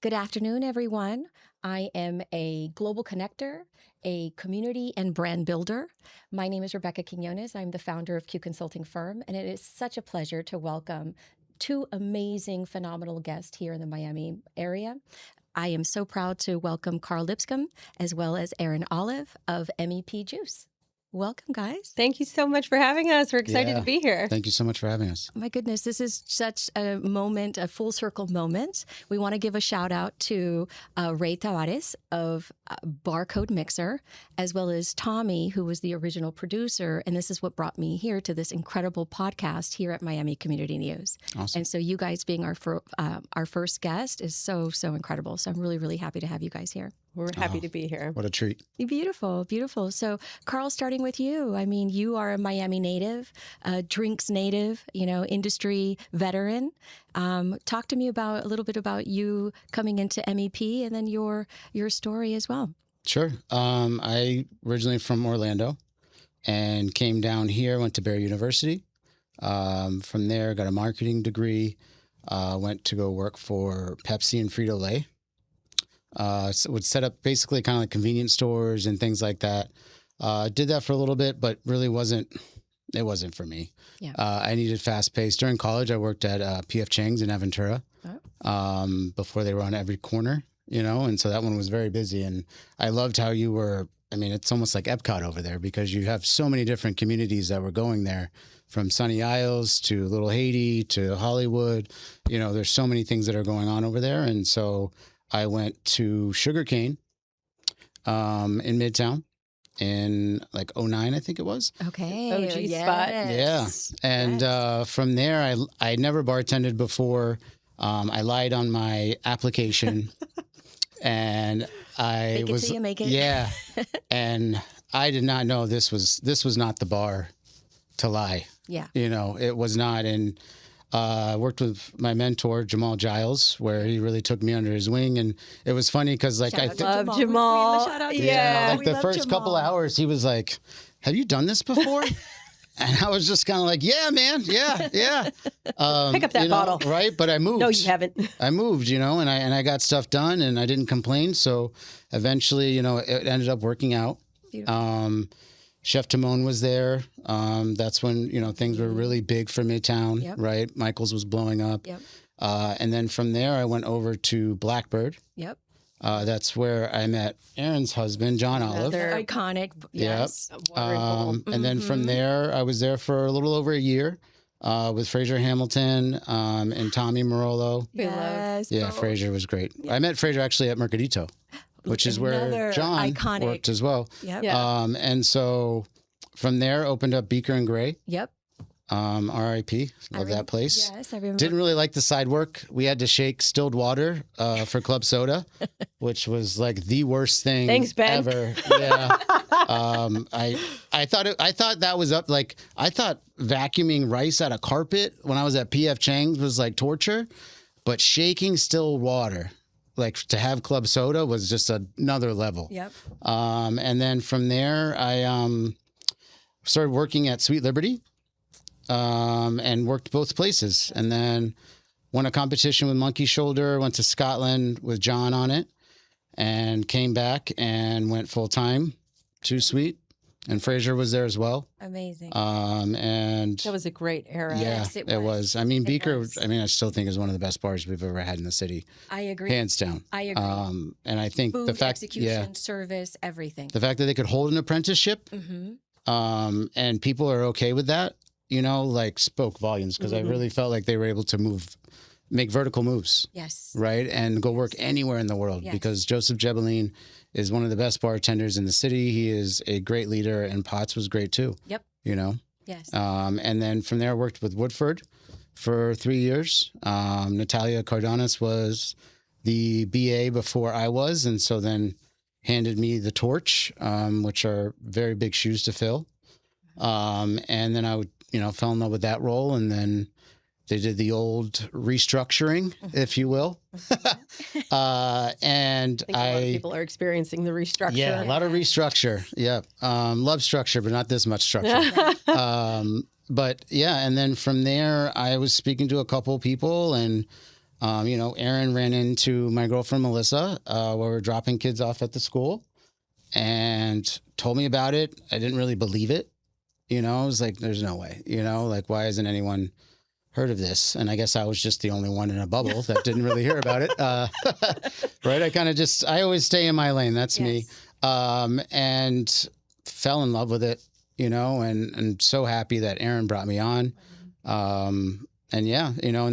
Good afternoon, everyone. I am a global connector, a community and brand builder. My name is Rebecca Quiñonez. I'm the founder of Q Consulting Firm, and it is such a pleasure to welcome two amazing, phenomenal guests here in the Miami area. I am so proud to welcome Karl Lipscomb as well as Erin of MEP Juice. Welcome, guys. Thank you so much for having us. We're excited to be here. Thank you so much for having us. My goodness, this is such a moment, a full circle moment. We want to give a shout out to Ray Tavares of Barcode Mixer, as well as Tommy, who was the original producer. And this is what brought me here to this incredible podcast here at Miami Community News. Awesome. And so you guys being our first guest is so incredible. So I'm really, really happy to have you guys here. We're happy to be here. What a treat. Beautiful, beautiful. So, Karl, starting with you. I mean, you are a Miami native, drinks native, industry veteran. Talk to me a little bit about you coming into MEP and then your story as well. Sure. I originally from Orlando and came down here, went to Barry University. From there, got a marketing degree, went to go work for Pepsi and Frito-Lay. So would set up basically kind of like convenience stores and things like that. Did that for a little bit, but really wasn't for me. Yeah. I needed fast pace. During college, I worked at PF Chang's in Aventura before they were on every corner, and so that one was very busy. And I loved how you were, it's almost like Epcot over there because you have so many different communities that were going there, from Sunny Isles to Little Haiti to Hollywood. There's so many things that are going on over there. And so I went to Sugarcane in Midtown in like 2009, I think it was. Okay. OG spot. Yeah. And from there, I never bartended before. I lied on my application and I was, till you make it. Yeah. And I did not know this was not the bar to lie. Yeah. It was not. And I worked with my mentor, Jamal Giles, where he really took me under his wing. And it was funny because I love Jamal. Yeah. Like the first couple hours, he was like, "Have you done this before?" And I was just kind of like, "Yeah, man. Yeah. Pick up that bottle." Right. But I moved. No, you haven't. I moved, and I got stuff done and I didn't complain. So eventually, it ended up working out. Chef Timon was there. That's when, things were really big for Midtown, right? Michael's was blowing up. Yep. And then from there, I went over to Blackbird. Yep. That's where I met Erin's husband, John Olive. They're iconic. Yes. Yep. And then from there, I was there for a little over a year with Fraser Hamilton and Tommy Marolo. Yes. Yeah, Fraser was great. I met Fraser actually at Mercadito, which is where John worked as well. Yep. And so from there, opened up Beaker and Gray. Yep. R.I.P. Love that place. Yes, I remember. Didn't really like the side work. We had to shake distilled water for club soda, which was like the worst thing ever. Yeah. I thought that was up. Like I thought vacuuming rice out of carpet when I was at PF Chang's was like torture, but shaking distilled water, like to have club soda, was just another level. Yep. And then from there, I started working at Sweet Liberty and worked both places. And then won a competition with Monkey Shoulder, went to Scotland with John on it, and came back and went full time to Sweet. And Fraser was there as well. Amazing. And that was a great era. Yeah, Yes, it was. Beaker, I still think is one of the best bars we've ever had in the city. I agree. Hands down. I agree. And I think Food, the fact, execution, service, everything. The fact that they could hold an apprenticeship, and people are okay with that, spoke volumes, because I really felt like they were able to make vertical moves. Yes. Right. And go work anywhere in the world, because Joseph Jebeline is one of the best bartenders in the city. He is a great leader, and Potts was great too. Yep. Yes. And then from there, I worked with Woodford for 3 years. Natalia Cardonis was the BA before I was, and so then handed me the torch, which are very big shoes to fill. And then I fell in love with that role, and then they did the old restructuring, if you will. And I think a lot of people are experiencing the restructure. Yeah, a lot of restructure. Yeah. Love structure, but not this much structure. But yeah, and then from there, I was speaking to a couple people, and Erin ran into my girlfriend, Melissa, while we were dropping kids off at the school and told me about it. I didn't really believe it. I was like, there's no way, like, why hasn't anyone heard of this? And I guess I was just the only one in a bubble that didn't really hear about it. Right. I always stay in my lane. That's me. And fell in love with it, and so happy that Erin brought me on. And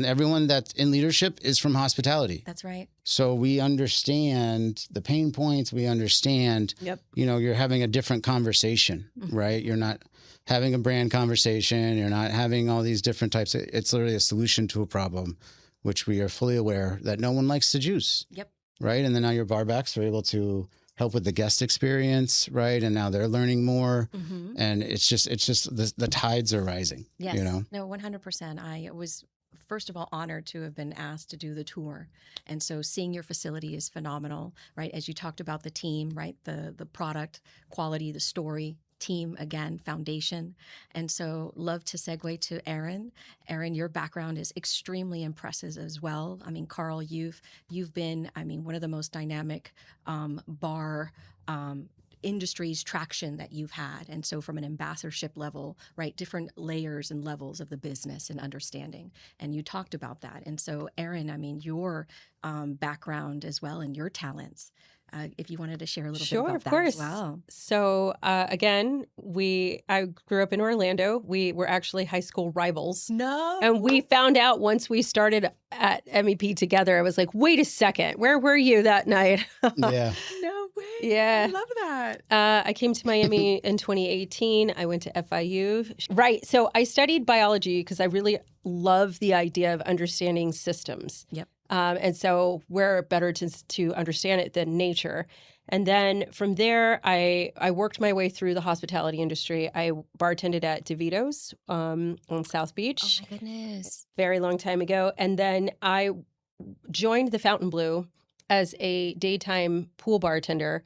everyone that's in leadership is from hospitality. That's right. So we understand the pain points. We understand, you're having a different conversation, right? You're not having a brand conversation. You're not having all these different types. It's literally a solution to a problem, which we are fully aware that no one likes to juice. Yep. Right. And then now your barbacks are able to help with the guest experience. Right. And now they're learning more. And it's just the tides are rising. Yes. No, 100%. I was, first of all, honored to have been asked to do the tour. And so seeing your facility is phenomenal, right? As you talked about the team, right? The product quality, the story, team, again, foundation. And so love to segue to Erin. Erin, your background is extremely impressive as well. I mean, Karl, you've been, one of the most dynamic bar industries traction that you've had. And so from an ambassadorship level, right, different layers and levels of the business and understanding. And you talked about that. And so Erin, your background as well and your talents, if you wanted to share a little bit about that as well. So again, I grew up in Orlando. We were actually high school rivals. No. And we found out once we started at MEP together, I was like, wait a second, where were you that night? Yeah. No way. Yeah. I love that. I came to Miami in 2018. I went to FIU. Right. So I studied biology because I really love the idea of understanding systems. Yep. And so where better to understand it than nature. And then from there, I worked my way through the hospitality industry. I bartended at DeVito's on South Beach. Oh, my goodness. Very long time ago. And then I joined the Fontainebleau as a daytime pool bartender.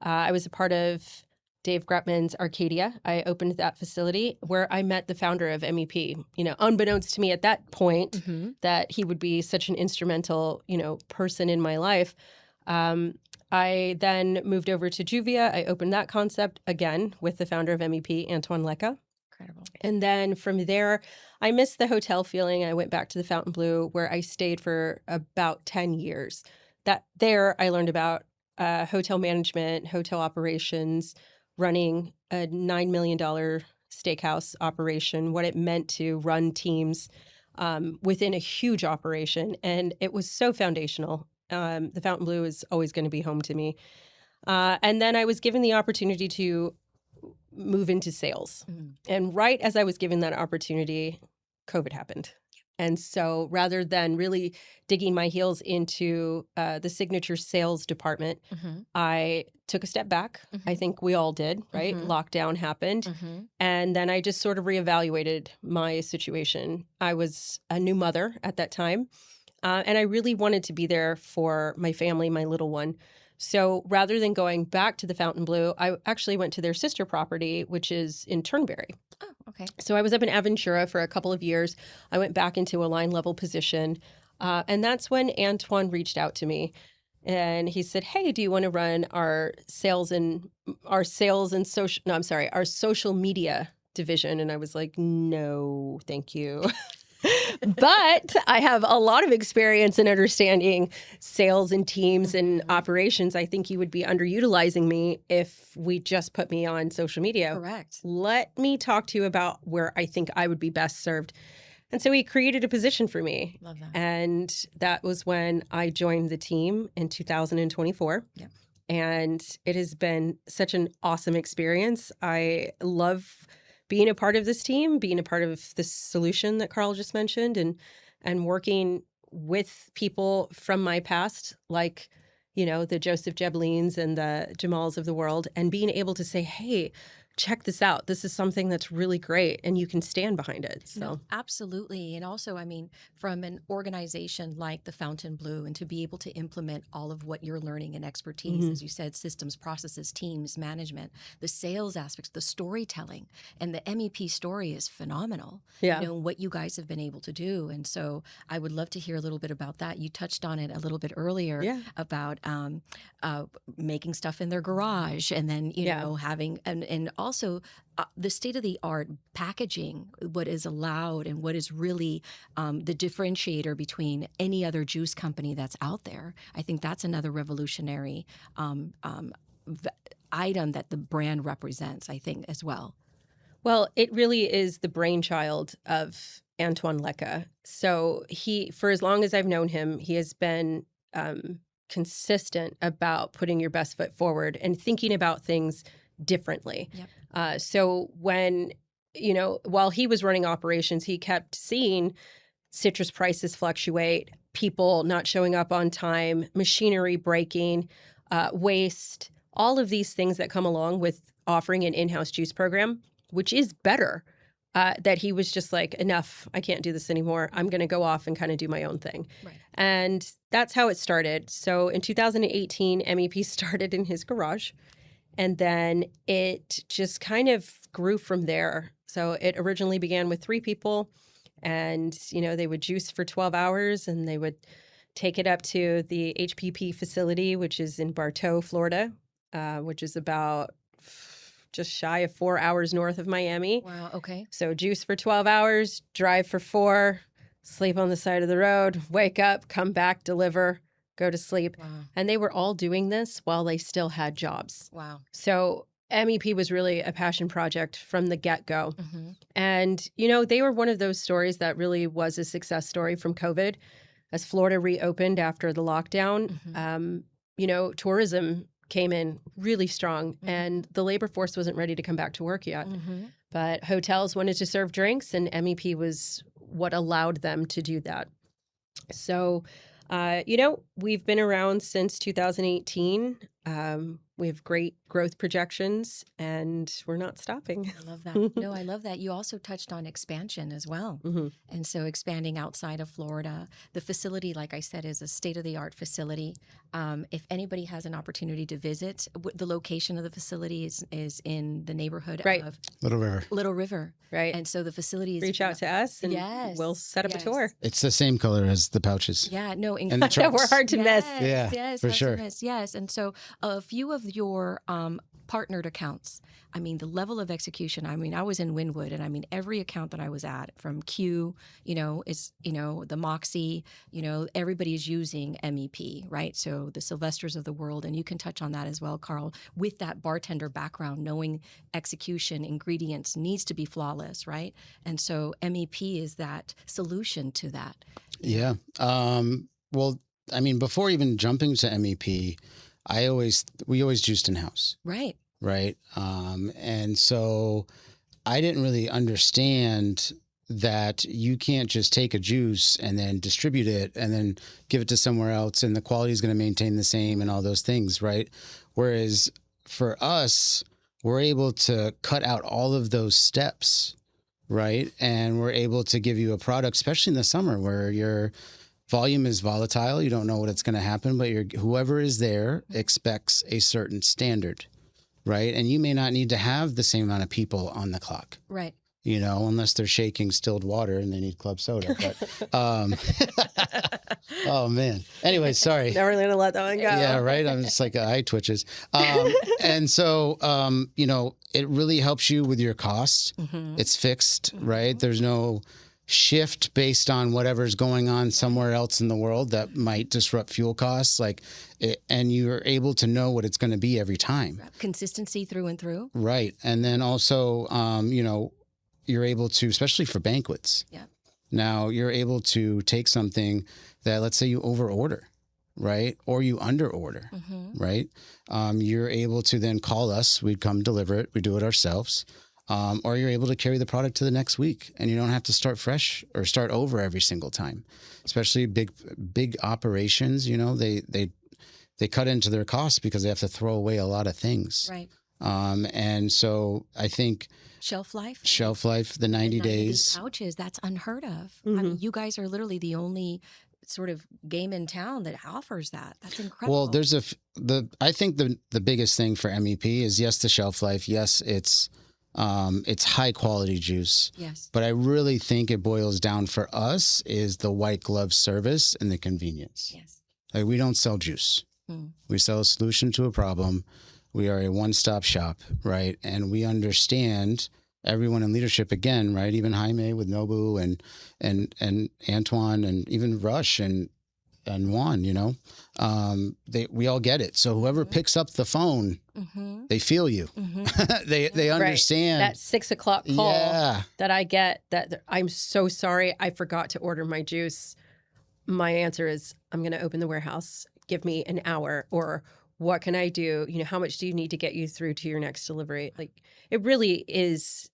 I was a part of Dave Grutman's Arcadia. I opened that facility where I met the founder of MEP, unbeknownst to me at that point that he would be such an instrumental, person in my life. I then moved over to Juvia. I opened that concept again with the founder of MEP, Antoine Lecca. Incredible. And then from there, I missed the hotel feeling. I went back to the Fontainebleau where I stayed for about 10 years. There I learned about hotel management, hotel operations, running a $9 million steakhouse operation, what it meant to run teams within a huge operation. And it was so foundational. The Fontainebleau is always going to be home to me. And then I was given the opportunity to move into sales. And right as I was given that opportunity, COVID happened. And so rather than really digging my heels into the signature sales department, I took a step back. I think we all did, right? Lockdown happened. And then I just sort of reevaluated my situation. I was a new mother at that time. And I really wanted to be there for my family, my little one. So rather than going back to the Fontainebleau, I actually went to their sister property, which is in Turnberry. Oh, okay. So I was up in Aventura for a couple of years. I went back into a line level position. And that's when Antoine reached out to me. And he said, hey, do you want to run our social media division? And I was like, no, thank you. But I have a lot of experience in understanding sales and teams and operations. I think you would be underutilizing me if we just put me on social media. Correct. Let me talk to you about where I think I would be best served. And so he created a position for me. Love that. And that was when I joined the team in 2024. Yep. And it has been such an awesome experience. I love being a part of this team, being a part of this solution that Karl just mentioned, and working with people from my past, like, the Joseph Jeblins and the Jamals of the world, and being able to say, hey, check this out. This is something that's really great and you can stand behind it. So No, absolutely. And also, I mean, from an organization like the Fountain Blue, and to be able to implement all of what you're learning and expertise, as you said, systems, processes, teams, management, the sales aspects, the storytelling, and the MEP story is phenomenal. yeah. You know, what you guys have been able to do. And so I would love to hear a little bit about that. You touched on it a little bit earlier Yeah. about making stuff in their garage, and then, you know, having, and also the state-of-the-art packaging, what is allowed and what is really the differentiator between any other juice company that's out there. I think that's another revolutionary item that the brand represents, I think, as well. Well, it really is the brainchild of Antoine Lecca. So for as long as I've known him, he has been consistent about putting your best foot forward and thinking about things differently. Yep. So when, while he was running operations, he kept seeing citrus prices fluctuate, people not showing up on time, machinery breaking, waste, all of these things that come along with offering an in-house juice program, which is better. That he was just like, enough, I can't do this anymore. I'm going to go off and kind of do my own thing. Right. And that's how it started. So in 2018, MEP started in his garage. And then it just kind of grew from there. So it originally began with 3 people. And, they would juice for 12 hours and they would take it up to the HPP facility, which is in Bartow, Florida, which is about just shy of 4 hours north of Miami. Wow. Okay. So juice for 12 hours, drive for 4, sleep on the side of the road, wake up, come back, deliver, go to sleep. Wow. And they were all doing this while they still had jobs. Wow. So MEP was really a passion project from the get-go. Mm-hmm. And, they were one of those stories that really was a success story from COVID. As Florida reopened after the lockdown, tourism came in really strong and the labor force wasn't ready to come back to work yet. Mm-hmm. But hotels wanted to serve drinks and MEP was what allowed them to do that. So, we've been around since 2018. We have great growth projections and we're not stopping. I love that. No, I love that. You also touched on expansion as well. Mm-hmm. And so expanding outside of Florida. The facility, like I said, is a state-of-the-art facility. If anybody has an opportunity to visit, the location of the facility is in the neighborhood of Little River. Little River. Right. And so the facility is... Reach out to us and Yes. we'll set up a tour. It's the same color as the pouches. Yeah, no, And the trucks. We're hard to miss. Yeah, yes, for hard to sure. miss, yes. And so a few of your partnered accounts, I mean, the level of execution, I mean, I was in Wynwood and I mean, every account that I was at from Q, is, the Moxie, everybody's using MEP, right? So the Sylvesters of the world, and you can touch on that as well, Karl, with that bartender background, knowing execution, ingredients needs to be flawless, right? And so MEP is that solution to that. Yeah. Well, I mean, before even jumping to MEP, we always juiced in-house. Right. Right. And so I didn't really understand that you can't just take a juice and then distribute it and then give it to somewhere else and the quality is going to maintain the same and all those things. Right. Whereas for us, we're able to cut out all of those steps. Right. And we're able to give you a product, especially in the summer where your volume is volatile. You don't know what it's going to happen, but whoever is there expects a certain standard. Right. And you may not need to have the same amount of people on the clock. Right. Unless they're shaking distilled water and they need club soda. But, oh, man. Anyway, sorry. Never going to let that one go. Yeah, right. I'm just like eye twitches. And so, it really helps you with your cost. Mm-hmm. It's fixed, right? There's no shift based on whatever's going on somewhere else in the world that might disrupt fuel costs, and you're able to know what it's going to be every time. Consistency through and through. Right. And then also, you're able to, especially for banquets. Yeah. Now you're able to take something that, let's say you over order, right? Or you under order, right? You're able to then call us, we'd come deliver it. We do it ourselves. Or you're able to carry the product to the next week and you don't have to start fresh or start over every single time, especially big operations. They cut into their costs because they have to throw away a lot of things. Right. And so I think Shelf life, the 90 days. pouches, that's unheard of. I Mhm. mean, you guys are literally the only sort of game in town that offers that. That's incredible. Well, there's I think the biggest thing for MEP is, yes, the shelf life. Yes, it's high quality juice. Yes. But I really think it boils down for us is the white glove service and the convenience. Yes. Like, we don't sell juice. We sell a solution to a problem. We are a one-stop shop, right? And we understand everyone in leadership, again, right? Even Jaime with Nobu and Antoine and even Rush and Juan, you know, we all get it. So whoever picks up the phone, they feel you. They understand. That 6 o'clock call that I get, that I'm so sorry, I forgot to order my juice. My answer is, I'm going to open the warehouse. Give me an hour, or what can I do? You know, how much do you need to get you through to your next delivery? Like, it really is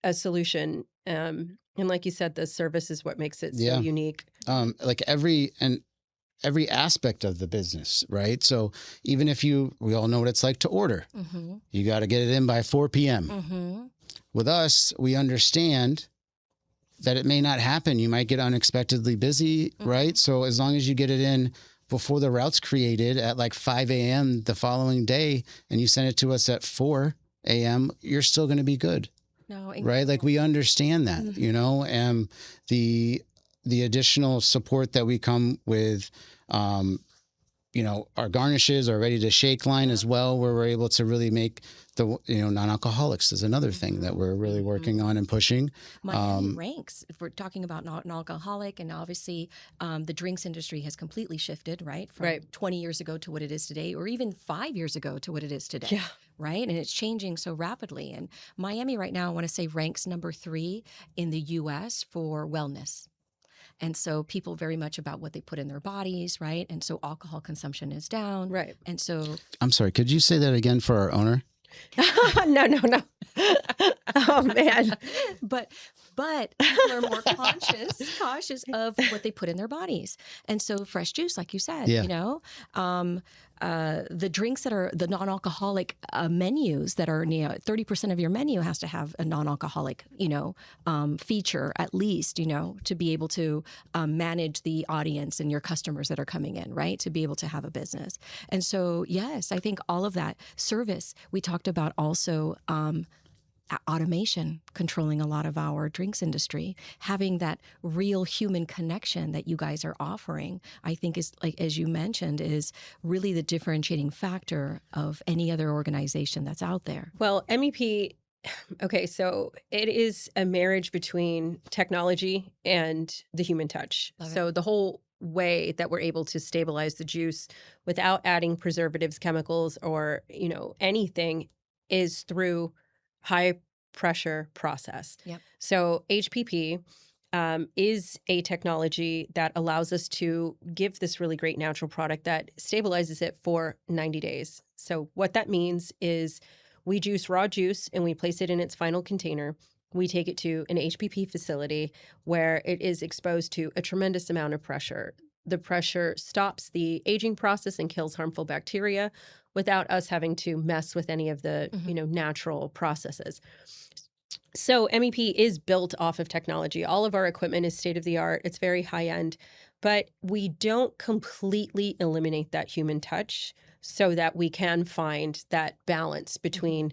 a solution. And like you said, the service is what makes it so unique. Like every aspect of the business, right? So even if we all know what it's like to order, you got to get it in by 4 p.m. With us, we understand that it may not happen. You might get unexpectedly busy, right? So as long as you get it in before the route's created at like 5 a.m. the following day, and you send it to us at 4 a.m., you're still going to be good. No, right? Like, we understand that, you know, and the additional support that we come with, you know, our garnishes are ready to shake line as well, where we're able to really make the, you know, non-alcoholics is another thing that we're really working on and pushing. Miami ranks, if we're talking about non-alcoholic, and obviously the drinks industry has completely shifted, right? From 20 years ago to what it is today, or even 5 years ago to what it is today. Yeah. Right? And it's changing so rapidly. And Miami right now, I want to say, ranks number 3 in the U.S. for wellness. And so people very much about what they put in their bodies, right? And so alcohol consumption is down. Right. And so... I'm sorry, could you say that again for our owner? No. Oh, man. But people are more cautious of what they put in their bodies. And so fresh juice, like you said, you know, the drinks that are the non-alcoholic menus that are, you know, 30% of your menu has to have a non-alcoholic, you know, feature at least, you know, to be able to manage the audience and your customers that are coming in, right? To be able to have a business. And so, yes, I think all of that service, we talked about also automation controlling a lot of our drinks industry, having that real human connection that you guys are offering, I think is, like, as you mentioned, is really the differentiating factor of any other organization that's out there. Well, MEP, okay, so it is a marriage between technology and the human touch. So the whole way that we're able to stabilize the juice without adding preservatives, chemicals, or, you know, anything is through high pressure process. Yep. So HPP is a technology that allows us to give this really great natural product that stabilizes it for 90 days. So what that means is we juice raw juice and we place it in its final container. We take it to an HPP facility where it is exposed to a tremendous amount of pressure. The pressure stops the aging process and kills harmful bacteria without us having to mess with any of the, you know, natural processes. So MEP is built off of technology. All of our equipment is state of the art. It's very high end, but we don't completely eliminate that human touch so that we can find that balance between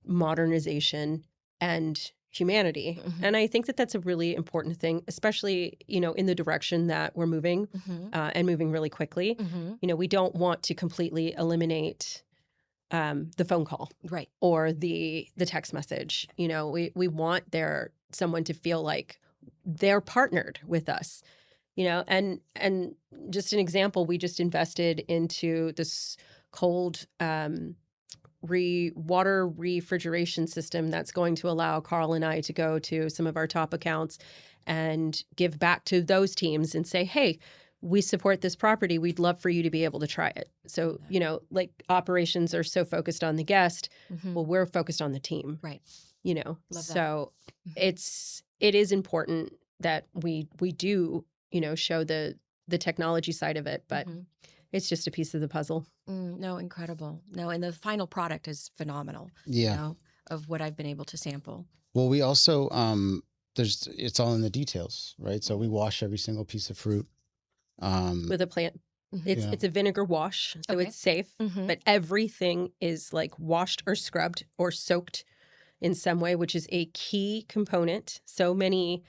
modernization and humanity. And I think that that's a really important thing, especially, you know, in the direction that we're moving and moving really quickly. You know, we don't want to completely eliminate the phone call, right, or the text message. You know, we want someone to feel like they're partnered with us. You know, and just an example, we just invested into this cold water refrigeration system that's going to allow Karl and I to go to some of our top accounts and give back to those teams and say, hey, we support this property. We'd love for you to be able to try it. So, you know, like, operations are so focused on the guest. Well, we're focused on the team. Right. You know, Love so it is important that we do, you know, show the technology side of it, but it's just a piece of the puzzle. No, incredible. No, and the final product is phenomenal. Yeah. You know, of what I've been able to sample. Well, we also, it's all in the details, right? So we wash every single piece of fruit. With a plant. It's a vinegar wash, so Okay. it's safe, but everything is like washed or scrubbed or soaked in some way, which is a key component. So many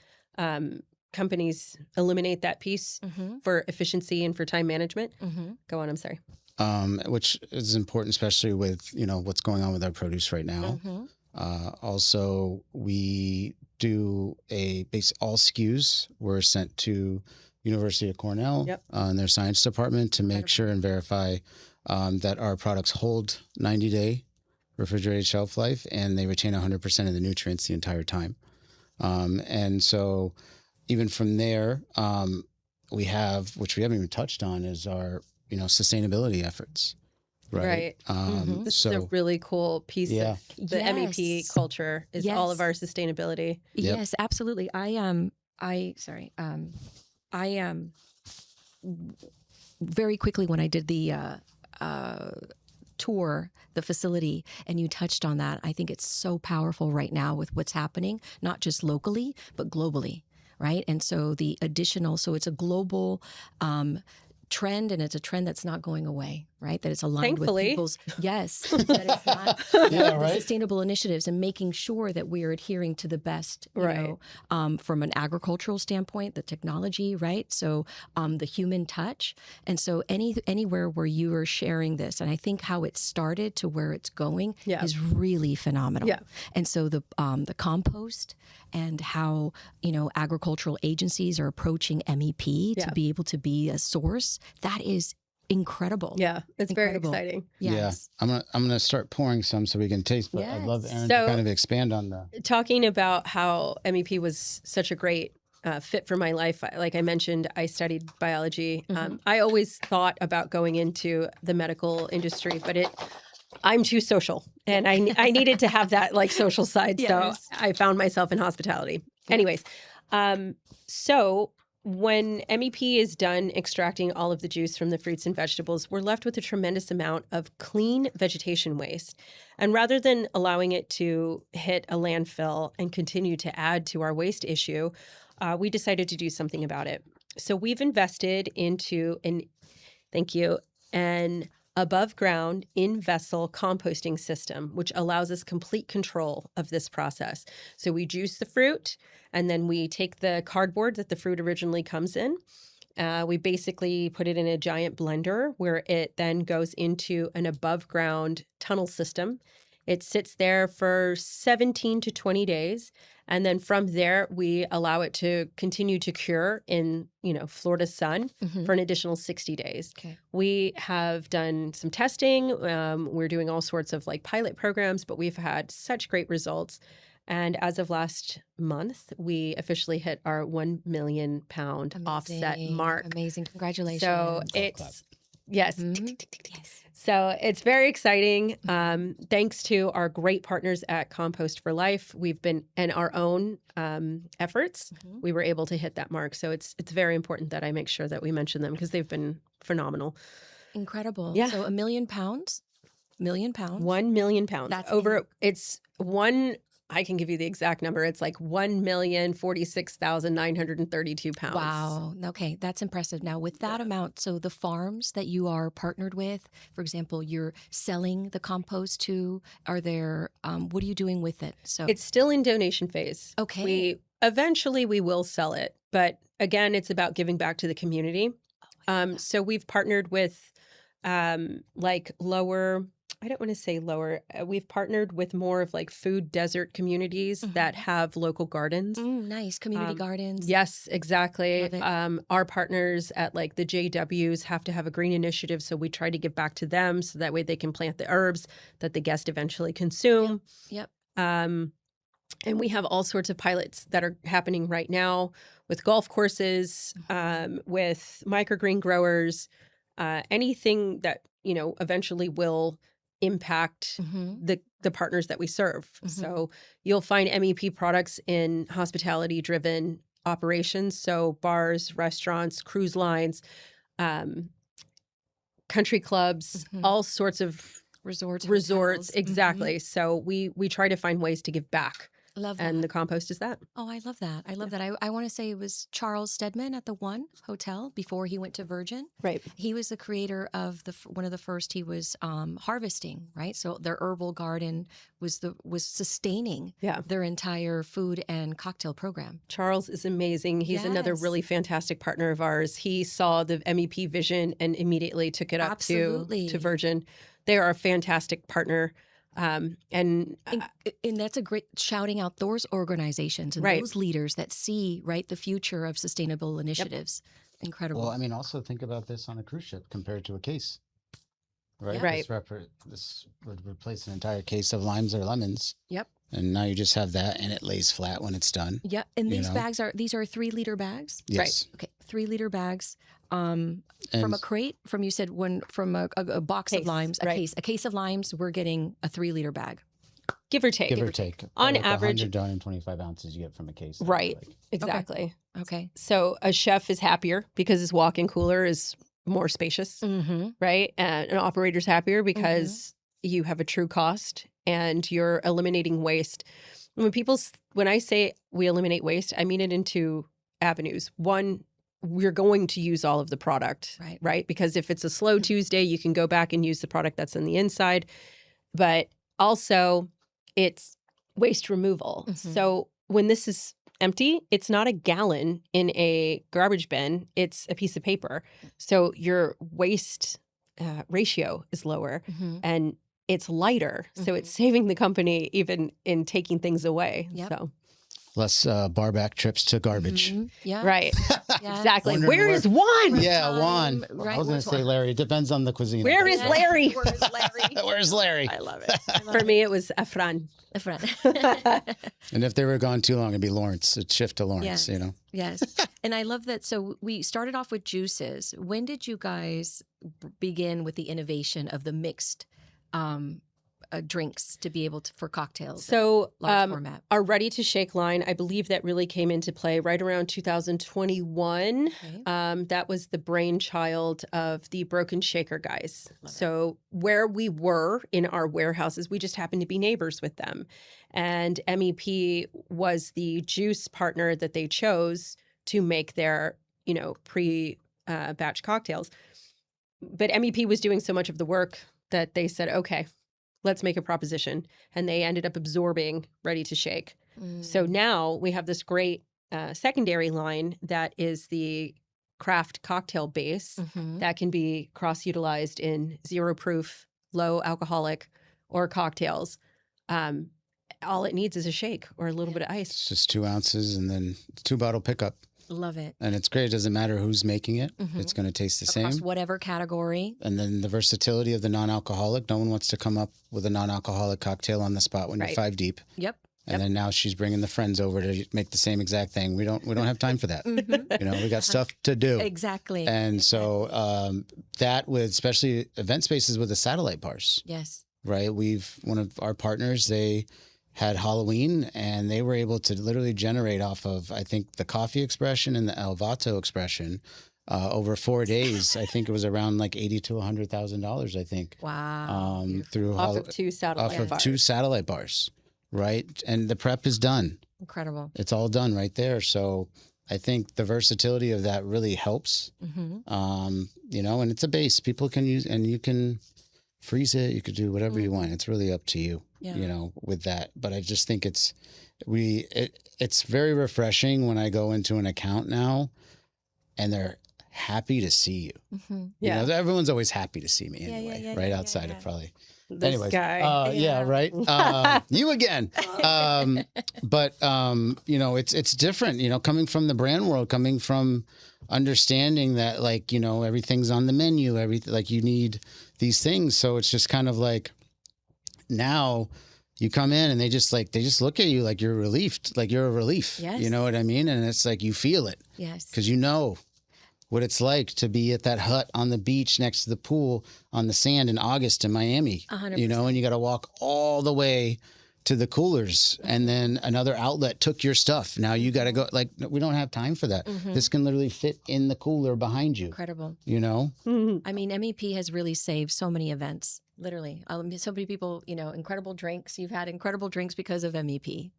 companies eliminate that piece for efficiency and for time management. Go on, I'm sorry. Which is important, especially with, what's going on with our produce right now. Also, we do all SKUs were sent to University of Cornell and their science department to make sure and verify that our products hold 90-day refrigerated shelf life and they retain 100% of the nutrients the entire time. And so even from there, we have, which we haven't even touched on, is our, sustainability efforts. Right. This is a really cool piece of the MEP culture is all of our sustainability. Yes, absolutely. Very quickly when I did the tour, the facility, and you touched on that, I think it's so powerful right now with what's happening, not just locally, but globally. Right. And so it's a global trend, and it's a trend that's not going away, right? That it's aligned with people's, that it's not the sustainable initiatives, and making sure that we are adhering to the best, you know, from an agricultural standpoint, the technology, right? So the human touch. And so anywhere where you are sharing this, and I think how it started to where it's going is really phenomenal. And so the compost and how, agricultural agencies are approaching MEP to be able to be a source, that is incredible. Yeah, it's very exciting. Yes. Yeah, I'm gonna start pouring some so we can taste. But I'd love Erin to kind of expand on that. Talking about how MEP was such a great fit for my life. Like I mentioned, I studied biology. I always thought about going into the medical industry, but I'm too social, and I needed to have that like social side. So I found myself in hospitality. Anyways, so when MEP is done extracting all of the juice from the fruits and vegetables, we're left with a tremendous amount of clean vegetation waste. And rather than allowing it to hit a landfill and continue to add to our waste issue, we decided to do something about it. So we've invested into an above ground in vessel composting system, which allows us complete control of this process. So we juice the fruit, and then we take the cardboard that the fruit originally comes in. We basically put it in a giant blender where it then goes into an above ground tunnel system. It sits there for 17 to 20 days. And then from there, we allow it to continue to cure in, Florida sun for an additional 60 days. Okay. We have done some testing. We're doing all sorts of like pilot programs, but we've had such great results. And as of last month, we officially hit our 1 million pound offset mark. Amazing. Congratulations. So yes. So it's very exciting. Thanks to our great partners at Compost for Life, we've been in our own efforts. We were able to hit that mark. So it's very important that I make sure that we mention them because they've been phenomenal. Incredible. Yeah. So 1 million pounds? 1 million pounds. That's it's one. I can give you the exact number. It's like 1,046,932 pounds. Wow. Okay. That's impressive. Now with that amount, so the farms that you are partnered with, for example, you're selling the compost to, what are you doing with it? So it's still in donation phase. Okay. Eventually we will sell it. But again, it's about giving back to the community. So we've partnered with I don't want to say lower. We've partnered with more of like food desert communities that have local gardens. Nice. Community gardens. Yes, exactly. Our partners at like the JWs have to have a green initiative. So we try to give back to them so that way they can plant the herbs that the guests eventually consume. Yep. And we have all sorts of pilots that are happening right now with golf courses, with microgreen growers, anything that, eventually will impact the partners that we serve. So you'll find MEP products in hospitality-driven operations, so bars, restaurants, cruise lines, country clubs, all sorts of Resorts. resorts. hotels. Exactly. So we try to find ways to give back. Love that. And the compost is that. Oh, I love that. I love that. I want to say it was Charles Stedman at the One Hotel before he went to Virgin. Right. He was the creator of one of the first. He was harvesting, right? So their herbal garden was sustaining their entire food and cocktail program. Charles is amazing. He's another Yes. really fantastic partner of ours. He saw the MEP vision and immediately took it up to Virgin. They are a fantastic partner. And that's a great shouting out those organizations and those leaders that see the future of sustainable initiatives. Incredible. Well, I mean, also think about this on a cruise ship compared to a case, right? Right. This would replace an entire case of limes or lemons. Yep. And now you just have that, and it lays flat when it's done. Yeah, and these bags are 3-liter bags. Yes. Right. Okay, 3-liter bags. From a crate, from a box of limes, a case of limes, we're getting a 3-liter bag. Give or take. On like average, 125 ounces you get from a case. Right. Exactly. Okay. So a chef is happier because his walk-in cooler is more spacious, right? And an operator's happier because you have a true cost and you're eliminating waste. When I say we eliminate waste, I mean it in two avenues. One, we're going to use all of the product, right? Because if it's a slow Tuesday, you can go back and use the product that's on the inside. But also, it's waste removal. So when this is empty, it's not a gallon in a garbage bin. It's a piece of paper. So your waste ratio is lower and it's lighter. So it's saving the company even in taking things away. So. Less bar back trips to garbage. Yeah. Right. Yeah. Exactly. Where is Juan? Yeah, Juan. Right. I was going to say Larry. It depends on the cuisine. Where is Larry? Where's Larry? Where's Larry? I love it. For me, it was Efran. And if they were gone too long, it'd be Lawrence. It'd shift to Lawrence, Yes. And I love that. So we started off with juices. When did you guys begin with the innovation of the mixed drinks to be able to for cocktails? So large format. Our ready to shake line, I believe that really came into play right around 2021. That was the brainchild of the Broken Shaker guys. So where we were in our warehouses, we just happened to be neighbors with them. And MEP was the juice partner that they chose to make their, pre-batch cocktails. But MEP was doing so much of the work that they said, okay, let's make a proposition. And they ended up absorbing Ready to Shake. So now we have this great secondary line that is the craft cocktail base that can be cross-utilized in zero proof, low alcoholic, or cocktails. All it needs is a shake or a little bit of ice. It's just 2 ounces and then 2-bottle pickup. Love it. And it's great. It doesn't matter who's making it. It's going to taste the Across same. whatever category. And then the versatility of the non-alcoholic. No one wants to come up with a non-alcoholic cocktail on the spot when you're 5 deep. Yep. And then now she's bringing the friends over to make the same exact thing. We don't have time for that. We got stuff to do. Exactly. And so that with especially event spaces with the satellite bars. Yes. Right. One of our partners, they had Halloween and they were able to literally generate off of, I think, the coffee expression and the El Vato expression over 4 days. I think it was around like $80,000 to $100,000, I think. Wow. Through off of 2 satellite bars. 2 satellite bars. Right. And the prep is done. Incredible. It's all done right there. So I think the versatility of that really helps. And it's a base people can use, and you can freeze it. You could do whatever you want. It's really up to you, with that. But I just think it's very refreshing when I go into an account now and they're happy to see you. Everyone's always happy to see me anyway, right outside of probably. This Anyways, guy. right. You again. But it's different, coming from the brand world, coming from understanding that everything's on the menu, you need these things. So it's just kind of like now you come in and they just look at you like you're relieved, like you're a relief. Yes. You know what I mean? And it's like you feel it. Yes. Because you know what it's like to be at that hut on the beach next to the pool on the sand in August in Miami. 100%. And you got to walk all the way to the coolers, and then another outlet took your stuff. Now you got to go. Like, we don't have time for that. This can literally fit in the cooler behind you. Incredible. You know? I mean, MEP has really saved so many events. Literally, so many people, incredible drinks. You've had incredible drinks because of MEP,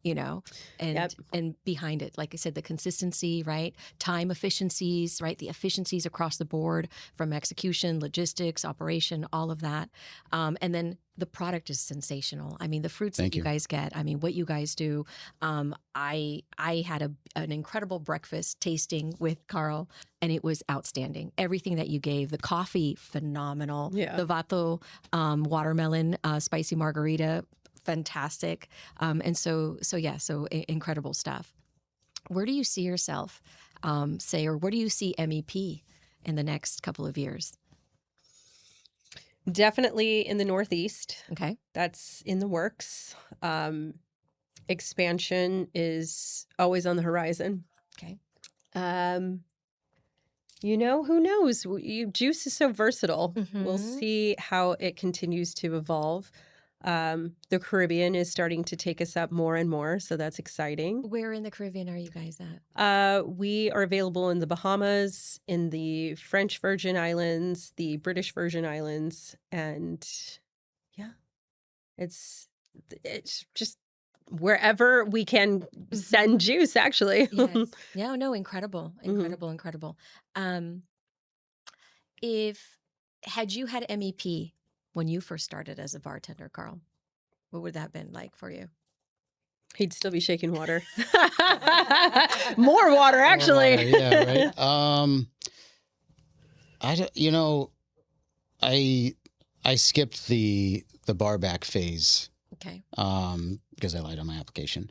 and behind it, like I said, the consistency, right? Time efficiencies, right? The efficiencies across the board from execution, logistics, operation, all of that. And then the product is sensational. I mean, the fruits that you guys get, I mean, what you guys do. I had an incredible breakfast tasting with Karl, and it was outstanding. Everything that you gave, the coffee, phenomenal. Yeah. The Vato watermelon spicy margarita, fantastic. And so incredible stuff. Where do you see yourself, or where do you see MEP in the next couple of years? Definitely in the Northeast. Okay. That's in the works. Expansion is always on the horizon. Okay. Who knows? Juice is so versatile. We'll Mhm. see how it continues to evolve. The Caribbean is starting to take us up more and more, so that's exciting. Where in the Caribbean are you guys at? We are available in the Bahamas, in the French Virgin Islands, the British Virgin Islands, and it's just wherever we can send juice, actually. Yes. No, incredible. Incredible. Had you had MEP when you first started as a bartender, Karl, what would that have been like for you? He'd still be shaking water. More water, actually. More water, yeah, right. I skipped the bar back phase. Okay. Because I lied on my application.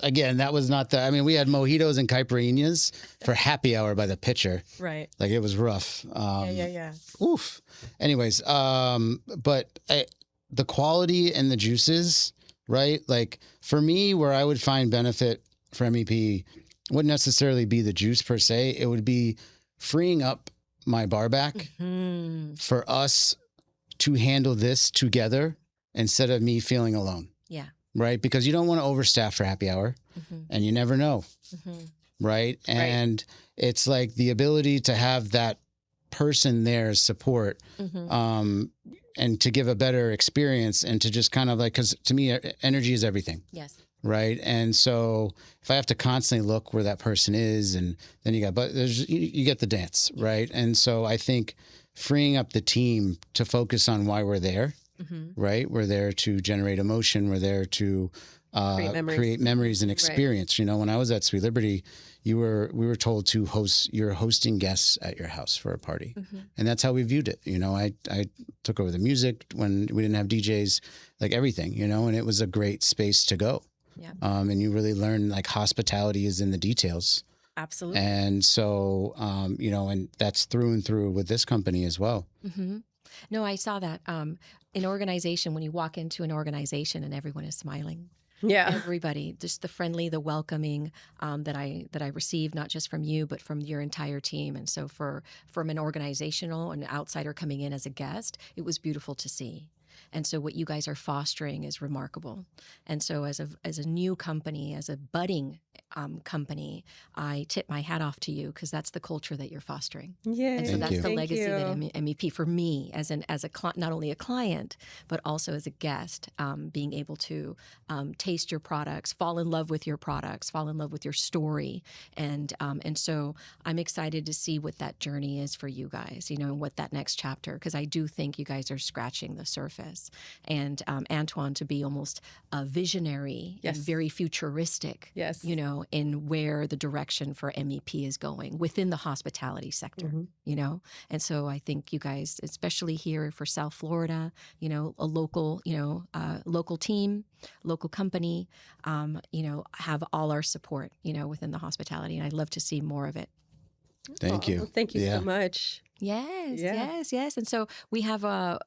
Again, that was not we had mojitos and caipirinhas for happy hour by the pitcher. Right. Like, it was rough. Yeah. Oof. Anyways, but the quality and the juices, right? Like, for me, where I would find benefit for MEP wouldn't necessarily be the juice per se. It would be freeing up my bar back for us to handle this together instead of me feeling alone. Yeah. Right? Because you don't want to overstaff for happy hour, and you never know. Right? And it's like the ability to have that person there as support, and to give a better experience, and to just kind of like, because to me, energy is everything. Yes. Right. And so if I have to constantly look where that person is, and then you get the dance. Right. And so I think freeing up the team to focus on why we're there. Right. We're there to generate emotion. We're there to create memories and experience. Right. When I was at Sweet Liberty, we were told to you're hosting guests at your house for a party. And that's how we viewed it. I took over the music when we didn't have DJs, like everything, and it was a great space to go. Yeah. And you really learn, like, hospitality is in the details. Absolutely. And so, and that's through and through with this company as well. No, I saw that. An organization, when you walk into an organization and everyone is smiling. Yeah. Everybody, just the friendly, the welcoming that I received, not just from you, but from your entire team. And so from an outsider coming in as a guest, it was beautiful to see. And so what you guys are fostering is remarkable. And so as a new company, as a budding company, I tip my hat off to you, because that's the culture that you're fostering. Yeah. And so that's the legacy you. that MEP for me as not only a client, but also as a guest, being able to taste your products, fall in love with your products, fall in love with your story. And so I'm excited to see what that journey is for you guys, and what that next chapter, because I do think you guys are scratching the surface. And Antoine, to be almost a visionary and very futuristic, in where the direction for MEP is going within the hospitality sector, And so I think you guys, especially here for South Florida, a local, local team, local company, have all our support, within the hospitality. And I'd love to see more of it. Thank you. Thank you so much. Yes. And so we have a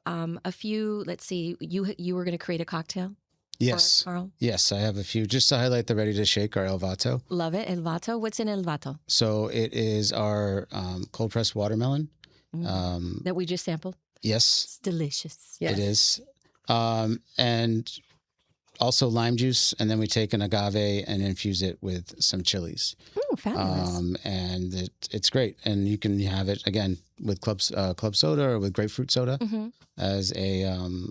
few. Let's see. You were going to create a cocktail. Yes. Karl? Yes, I have a few. Just to highlight the ready to shake, our El Vato. Love it. El Vato. What's in El Vato? So it is our cold pressed watermelon that we just sampled. Yes. It's delicious. It is. And also lime juice, and then we take an agave and infuse it with some chilies. Ooh, fabulous. And it's great. And you can have it again with club soda or with grapefruit soda as a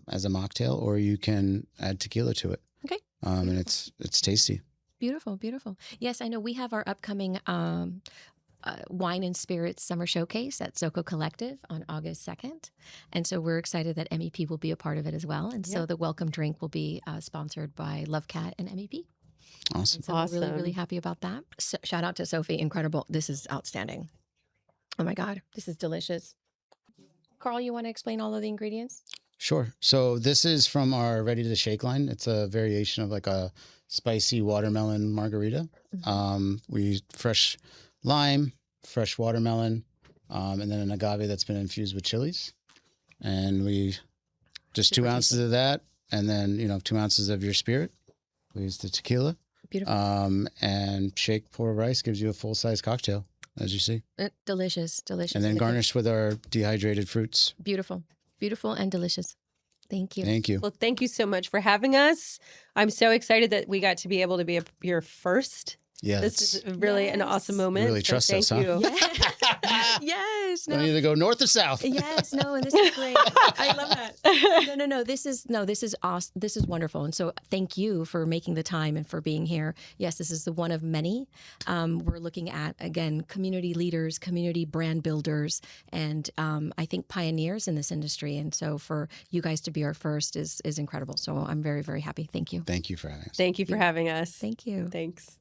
mocktail, or you can add tequila to it. Okay. And it's tasty. Beautiful, beautiful. Yes, I know we have our upcoming Wine and Spirits Summer Showcase at Zoco Collective on August 2nd. And so we're excited that MEP will be a part of it as well. And so the welcome drink will be sponsored by Love Cat and MEP. Awesome. And so we're really, really happy about that. So, shout out to Sophie. Incredible. This is outstanding. Oh my God, this is delicious. Karl, you want to explain all of the ingredients? Sure. So this is from our ready to shake line. It's a variation of like a spicy watermelon margarita. We use fresh lime, fresh watermelon, and then an agave that's been infused with chilies. And we just 2 ounces of that, and then 2 ounces of your spirit. We use the tequila. Beautiful. And shake, pour rice gives you a full size cocktail, as you see. Delicious, delicious. And then garnish with our dehydrated fruits. Beautiful, beautiful and delicious. Thank you. Thank you. Well, thank you so much for having us. I'm so excited that we got to be able to be your first. Yeah, this is really an awesome moment. Really trust us, huh? You. Yes. No. Don't either go north or south. Yes. No. And this is great. I love that. No. This is awesome. This is wonderful. And so thank you for making the time and for being here. Yes, this is the one of many. We're looking at, again, community leaders, community brand builders, and I think pioneers in this industry. And so for you guys to be our first is incredible. So I'm very, very happy. Thank you. Thank you for having us. Thank you for having us. Thank you. Thanks.